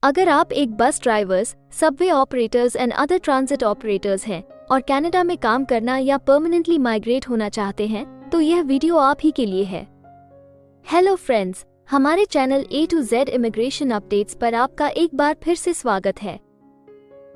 अगर आप एक बस drivers, subway operators and other transit operators हैं और कनाडा में काम करना या परमानेंटली माइग्रेट होना चाहते हैं तो यह वीडियो आप ही के लिए है। हेलो फ्रेंड्स, हमारे channel A to Z immigration updates पर आपका एक बार फिर से स्वागत है।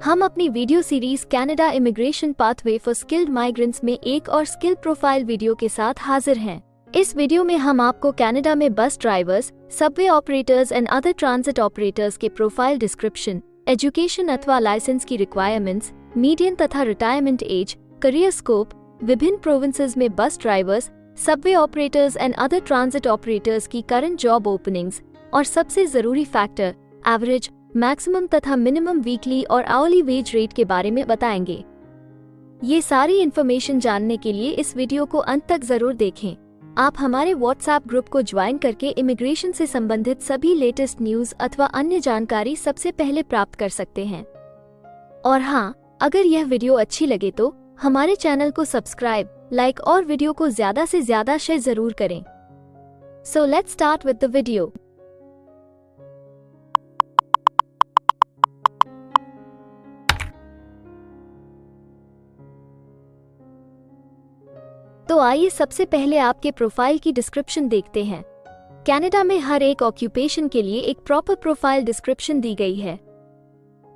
हम अपनी video series Canada immigration pathway for skilled migrants में एक और स्किल प्रोफाइल वीडियो के साथ हाजिर हैं। इस वीडियो में हम आपको कनाडा में bus drivers, subway operators and other transit operators के प्रोफाइल डिस्क्रिप्शन, एजुकेशन अथवा लाइसेंस की रिक्वायरमेंट्स, मीडियन तथा रिटायरमेंट एज, करियर स्कोप, विभिन्न प्रोविंसेस में bus drivers, subway operators and other transit operators की करंट जॉब ओपनिंग्स और सबसे जरूरी फैक्टर एवरेज, मैक्सिमम तथा मिनिमम वीकली और आवरली वेज रेट के बारे में बताएंगे। ये सारी इन्फॉर्मेशन जानने के लिए इस वीडियो को अंत तक जरूर देखें। आप हमारे व्हाट्सएप ग्रुप को ज्वाइन करके इमिग्रेशन से संबंधित सभी लेटेस्ट न्यूज अथवा अन्य जानकारी सबसे पहले प्राप्त कर सकते हैं। और हाँ, अगर यह वीडियो अच्छी लगे तो हमारे चैनल को सब्सक्राइब, लाइक और वीडियो को ज्यादा से ज्यादा शेयर जरूर करें। So let's start with the video. तो आइए सबसे पहले आपके प्रोफाइल की डिस्क्रिप्शन देखते हैं। कनाडा में हर एक ऑक्यूपेशन के लिए एक प्रॉपर प्रोफाइल डिस्क्रिप्शन दी गई है।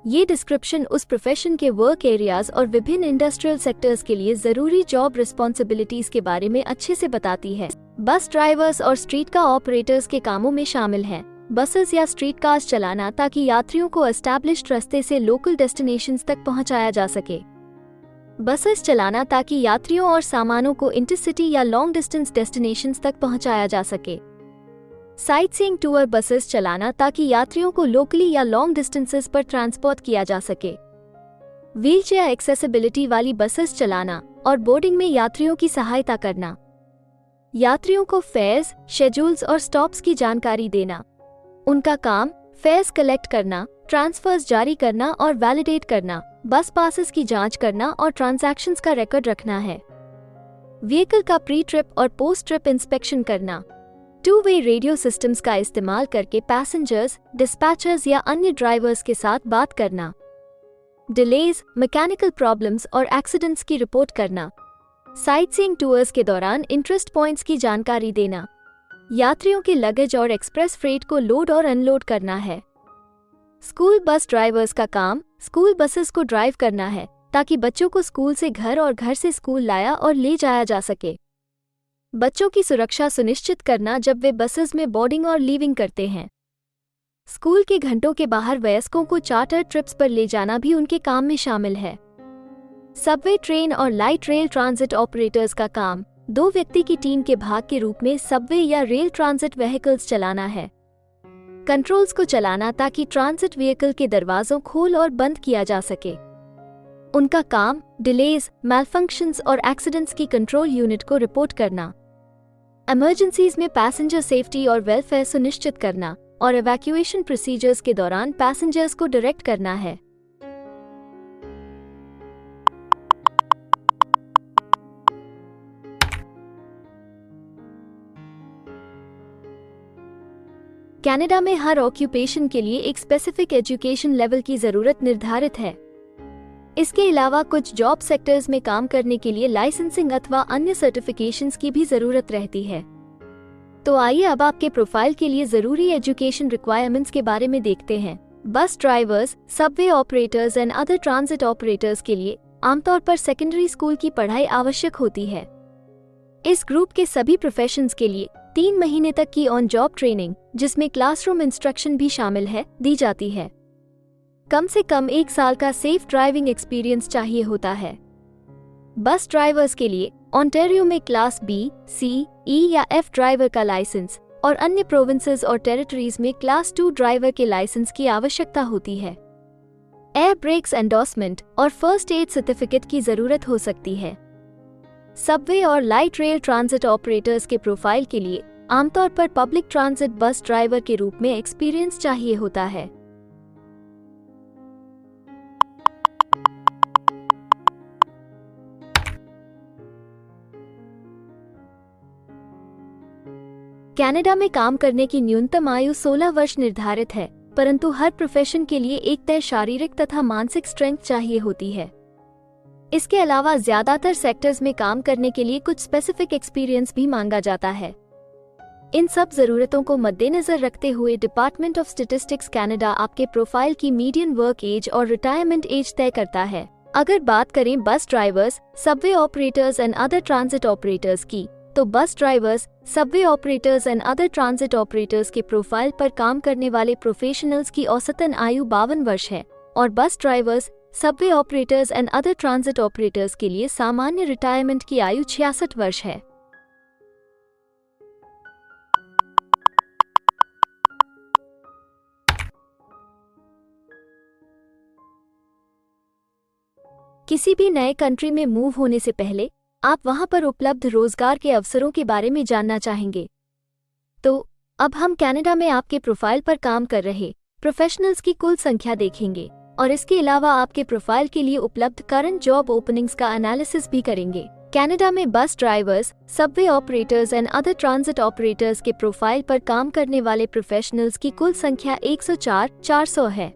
ये डिस्क्रिप्शन उस प्रोफेशन के वर्क एरियाज और विभिन्न इंडस्ट्रियल सेक्टर्स के लिए जरूरी जॉब रिस्पॉन्सिबिलिटीज के बारे में अच्छे से बताती है। बस ड्राइवर्स और स्ट्रीट कार ऑपरेटर्स के कामों में शामिल हैं बसेस या स्ट्रीट कार्स चलाना ताकि यात्रियों को एस्टैब्लिश्ड रास्ते से लोकल डेस्टिनेशंस तक पहुंचाया जा सके। बसेस चलाना ताकि यात्रियों और सामानों को इंटरसिटी या लॉन्ग डिस्टेंस डेस्टिनेशंस तक पहुंचाया जा सके। साइटसीइंग टूर बसेस चलाना ताकि यात्रियों को लोकली या लॉन्ग डिस्टेंसेस पर ट्रांसपोर्ट किया जा सके। व्हीलचेयर एक्सेसिबिलिटी वाली बसेस चलाना और बोर्डिंग में यात्रियों की सहायता करना। यात्रियों को फेयर्स, शेड्यूल्स और स्टॉप्स की जानकारी देना। उनका काम फेयर्स कलेक्ट करना, ट्रांसफर्स जारी करना और वैलिडेट करना, बस पासेस की जांच करना और ट्रांजैक्शंस का रिकॉर्ड रखना है। व्हीकल का प्री ट्रिप और पोस्ट ट्रिप इंस्पेक्शन करना। टू वे रेडियो सिस्टम्स का इस्तेमाल करके पैसेंजर्स, डिस्पैचर्स या अन्य ड्राइवर्स के साथ बात करना। डिलेज, मैकेनिकल प्रॉब्लम्स और एक्सीडेंट्स की रिपोर्ट करना। साइटसीइंग टूर्स के दौरान इंटरेस्ट पॉइंट्स की जानकारी देना। यात्रियों के लगेज और एक्सप्रेस फ्रेट को लोड और अनलोड करना है। स्कूल बस ड्राइवर्स का काम स्कूल बसेस को ड्राइव करना है ताकि बच्चों को स्कूल से घर और घर से स्कूल लाया और ले जाया जा सके। बच्चों की सुरक्षा सुनिश्चित करना जब वे बसेस में बोर्डिंग और लीविंग करते हैं। स्कूल के घंटों के बाहर वयस्कों को चार्टर ट्रिप्स पर ले जाना भी उनके काम में शामिल है। सबवे, ट्रेन और लाइट रेल ट्रांजिट ऑपरेटर्स का काम दो व्यक्ति की टीम के भाग के रूप में सबवे या रेल ट्रांजिट व्हीकल्स चलाना है। कंट्रोल्स को चलाना ताकि ट्रांजिट व्हीकल के दरवाजों खोल और बंद किया जा सके। उनका काम डिलेज, मैलफंक्शंस और एक्सीडेंट्स की कंट्रोल यूनिट को रिपोर्ट करना। इमरजेंसीज में पैसेंजर सेफ्टी और वेलफेयर सुनिश्चित करना और इवैक्यूएशन प्रोसीजर्स के दौरान पैसेंजर्स को डायरेक्ट करना है। कनाडा में हर ऑक्यूपेशन के लिए एक स्पेसिफिक एजुकेशन लेवल की जरूरत निर्धारित है। इसके अलावा कुछ जॉब सेक्टर्स में काम करने के लिए लाइसेंसिंग अथवा अन्य सर्टिफिकेशंस की भी जरूरत रहती है। तो आइए अब आपके प्रोफाइल के लिए जरूरी एजुकेशन रिक्वायरमेंट्स के बारे में देखते हैं। बस drivers, subway operators and other transit operators के लिए आमतौर पर सेकेंडरी स्कूल की पढ़ाई आवश्यक होती है। इस ग्रुप के सभी प्रोफेशंस के लिए 3 महीने तक की ऑन जॉब ट्रेनिंग, जिसमें क्लासरूम इंस्ट्रक्शन भी शामिल है, दी जाती है। कम से कम 1 साल का सेफ ड्राइविंग एक्सपीरियंस चाहिए होता है। बस ड्राइवर्स के लिए ओंटारियो में क्लास B, C, E या F ड्राइवर का लाइसेंस और अन्य प्रोविंसेस और टेरिटरीज में क्लास 2 ड्राइवर के लाइसेंस की आवश्यकता होती है। एयर ब्रेक्स एंडोर्समेंट और फर्स्ट एड सर्टिफिकेट की जरूरत हो सकती है। सबवे और लाइट रेल ट्रांजिट ऑपरेटर्स के प्रोफाइल के लिए आमतौर पर पब्लिक ट्रांजिट बस ड्राइवर के रूप में एक्सपीरियंस चाहिए होता है। कनाडा में काम करने की न्यूनतम आयु 16 वर्ष निर्धारित है, परंतु हर प्रोफेशन के लिए एक तय शारीरिक तथा मानसिक स्ट्रेंथ चाहिए होती है। इसके अलावा ज्यादातर सेक्टर्स में काम करने के लिए कुछ स्पेसिफिक एक्सपीरियंस भी मांगा जाता है। इन सब जरूरतों को मद्देनजर रखते हुए डिपार्टमेंट ऑफ स्टैटिस्टिक्स कनाडा आपके प्रोफाइल की मीडियन वर्क एज और रिटायरमेंट एज तय करता है। अगर बात करें बस drivers, subway operators and other transit operators की, तो बस drivers, subway operators and other transit operators के प्रोफाइल पर काम करने वाले प्रोफेशनल्स की औसतन आयु 52 वर्ष है और बस drivers, subway operators and other transit operators के लिए सामान्य रिटायरमेंट की आयु 66 वर्ष है। किसी भी नए कंट्री में मूव होने से पहले आप वहां पर उपलब्ध रोजगार के अवसरों के बारे में जानना चाहेंगे। तो अब हम कनाडा में आपके प्रोफाइल पर काम कर रहे प्रोफेशनल्स की कुल संख्या देखेंगे और इसके अलावा आपके प्रोफाइल के लिए उपलब्ध करंट जॉब ओपनिंग्स का एनालिसिस भी करेंगे। कनाडा में bus drivers, subway operators and other transit operators के प्रोफाइल पर काम करने वाले प्रोफेशनल्स की कुल संख्या 104,400 है।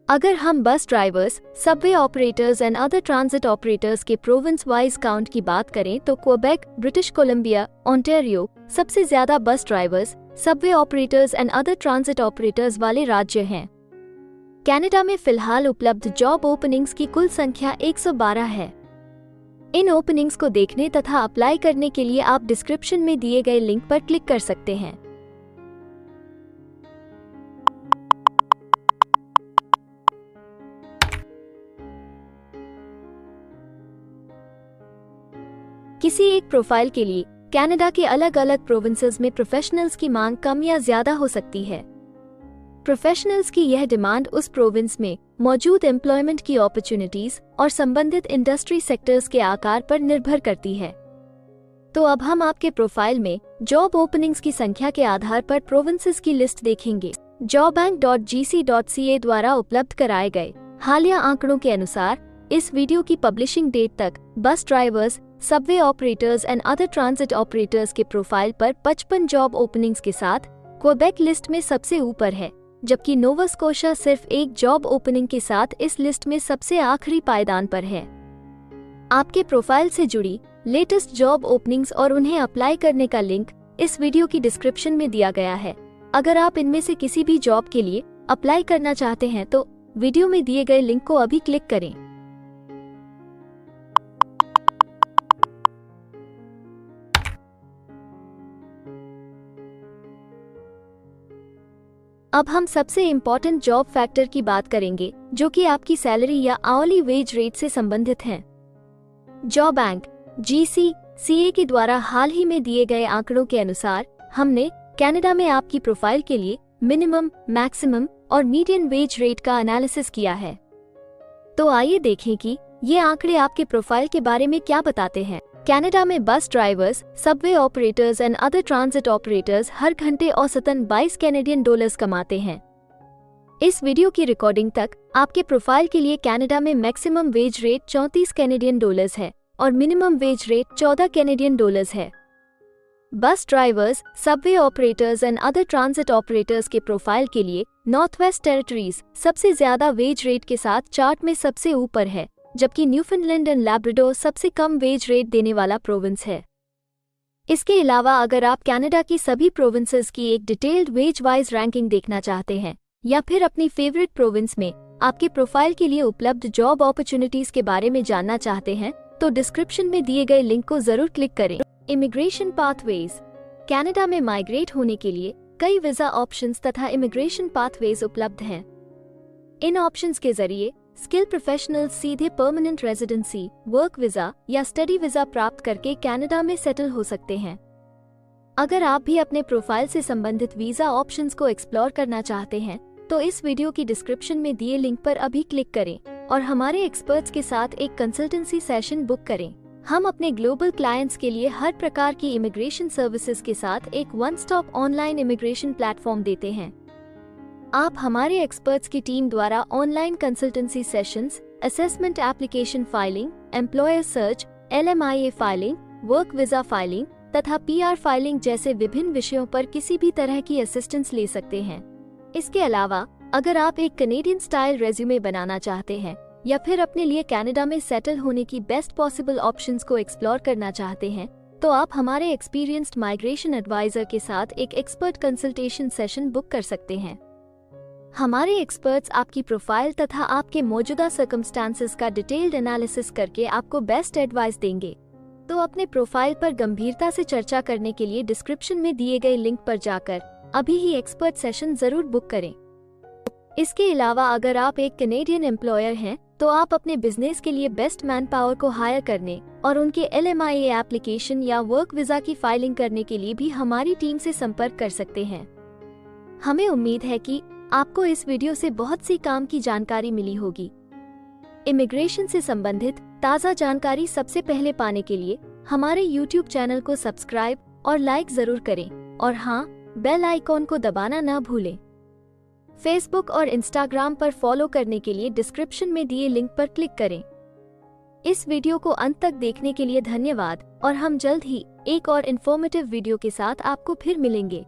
अगर हम बस drivers, subway operators and other transit operators के प्रोविंस वाइज काउंट की बात करें तो क्वेबेक, ब्रिटिश कोलंबिया, ओंटारियो सबसे ज्यादा बस drivers, subway operators and other transit operators वाले राज्य हैं। कनाडा में फिलहाल उपलब्ध जॉब ओपनिंग्स की कुल संख्या 112 है। इन ओपनिंग्स को देखने तथा अप्लाई करने के लिए आप डिस्क्रिप्शन में दिए गए लिंक पर क्लिक कर सकते हैं। किसी एक प्रोफाइल के लिए कनाडा के अलग अलग प्रोविंसेस में प्रोफेशनल्स की मांग कम या ज्यादा हो सकती है। प्रोफेशनल्स की यह डिमांड उस प्रोविंस में मौजूद एम्प्लॉयमेंट की अपॉर्चुनिटीज और संबंधित इंडस्ट्री सेक्टर्स के आकार पर निर्भर करती है। तो अब हम आपके प्रोफाइल में जॉब ओपनिंग्स की संख्या के आधार पर प्रोविंसेस की लिस्ट देखेंगे। jobbank.gc.ca द्वारा उपलब्ध कराए गए हालिया आंकड़ों के अनुसार इस वीडियो की पब्लिशिंग डेट तक बस drivers, subway operators and other transit operators के प्रोफाइल पर 55 जॉब ओपनिंग्स के साथ क्वेबेक लिस्ट में सबसे ऊपर है, जबकि नोवा स्कोशिया सिर्फ एक जॉब ओपनिंग के साथ इस लिस्ट में सबसे आखिरी पायदान पर है। आपके प्रोफाइल से जुड़ी लेटेस्ट जॉब ओपनिंग्स और उन्हें अप्लाई करने का लिंक इस वीडियो की डिस्क्रिप्शन में दिया गया है। अगर आप इनमें से किसी भी जॉब के लिए अप्लाई करना चाहते हैं तो वीडियो में दिए गए लिंक को अभी क्लिक करें। अब हम सबसे इम्पोर्टेंट जॉब फैक्टर की बात करेंगे, जो कि आपकी सैलरी या आवली वेज रेट से संबंधित हैं। जॉब बैंक GC.ca के द्वारा हाल ही में दिए गए आंकड़ों के अनुसार हमने कनाडा में आपकी प्रोफाइल के लिए मिनिमम, मैक्सिमम और मीडियन वेज रेट का एनालिसिस किया है। तो आइए देखें कि ये आंकड़े आपके प्रोफाइल के बारे में क्या बताते हैं। कनाडा में bus drivers, subway operators and other transit operators हर घंटे औसतन 22 कैनेडियन डॉलर्स कमाते हैं। इस वीडियो की रिकॉर्डिंग तक आपके प्रोफाइल के लिए कनाडा में maximum wage rate 34 Canadian dollars है और minimum wage rate 14 Canadian dollars है। Bus drivers, subway operators and other transit operators के प्रोफाइल के लिए नॉर्थ वेस्ट टेरिटरीज सबसे ज्यादा वेज रेट के साथ चार्ट में सबसे ऊपर है, जबकि न्यूफाउंडलैंड एंड लैब्राडोर सबसे कम वेज रेट देने वाला प्रोविंस है। इसके अलावा अगर आप कनाडा की सभी प्रोविंसेस की एक डिटेल्ड वेज वाइज रैंकिंग देखना चाहते हैं या फिर अपनी फेवरेट प्रोविंस में आपके प्रोफाइल के लिए उपलब्ध जॉब अपॉर्चुनिटीज के बारे में जानना चाहते हैं तो डिस्क्रिप्शन में दिए गए लिंक को जरूर क्लिक करें। Immigration pathways. कनाडा में माइग्रेट होने के लिए कई वीजा ऑप्शंस तथा इमिग्रेशन पाथवेज उपलब्ध हैं। इन ऑप्शंस के जरिए स्किल प्रोफेशनल्स सीधे परमानेंट रेजिडेंसी, वर्क वीजा या स्टडी वीजा प्राप्त करके कनाडा में सेटल हो सकते हैं। अगर आप भी अपने प्रोफाइल से संबंधित वीजा ऑप्शंस को एक्सप्लोर करना चाहते हैं तो इस वीडियो की डिस्क्रिप्शन में दिए लिंक पर अभी क्लिक करें और हमारे एक्सपर्ट्स के साथ एक कंसल्टेंसी सेशन बुक करें। हम अपने ग्लोबल क्लाइंट्स के लिए हर प्रकार की इमिग्रेशन सर्विसेज के साथ एक one stop online immigration platform देते हैं। आप हमारे एक्सपर्ट्स की टीम द्वारा online consultancy sessions, assessment application filing, employer search, LMIA filing, work visa filing तथा PR फाइलिंग जैसे विभिन्न विषयों पर किसी भी तरह की असिस्टेंस ले सकते हैं। इसके अलावा अगर आप एक कनेडियन स्टाइल रेज्यूमे बनाना चाहते हैं या फिर अपने लिए कनाडा में सेटल होने की बेस्ट पॉसिबल ऑप्शंस को एक्सप्लोर करना चाहते हैं, तो आप हमारे एक्सपीरियंस्ड माइग्रेशन एडवाइजर के साथ एक एक्सपर्ट कंसल्टेशन सेशन बुक कर सकते हैं। हमारे एक्सपर्ट्स आपकी प्रोफाइल तथा आपके मौजूदा सर्कमस्टांसेस का डिटेल्ड एनालिसिस करके आपको बेस्ट एडवाइस देंगे। तो अपने प्रोफाइल पर गंभीरता से चर्चा करने के लिए डिस्क्रिप्शन में दिए गए लिंक पर जाकर अभी ही एक्सपर्ट सेशन जरूर बुक करें। इसके अलावा अगर आप एक कनेडियन एम्प्लॉयर हैं, तो आप अपने बिजनेस के लिए बेस्ट मैन पावर को हायर करने और उनके LMIA एप्लीकेशन या वर्क वीजा की फाइलिंग करने के लिए भी हमारी टीम से संपर्क कर सकते हैं। हमें उम्मीद है कि आपको इस वीडियो से बहुत सी काम की जानकारी मिली होगी। इमिग्रेशन से संबंधित ताज़ा जानकारी सबसे पहले पाने के लिए हमारे YouTube चैनल को सब्सक्राइब और लाइक जरूर करें और हाँ, बेल आइकॉन को दबाना न भूलें। फेसबुक और इंस्टाग्राम पर फॉलो करने के लिए डिस्क्रिप्शन में दिए लिंक पर क्लिक करें। इस वीडियो को अंत तक देखने के लिए धन्यवाद और हम जल्द ही एक और इन्फॉर्मेटिव वीडियो के साथ आपको फिर मिलेंगे।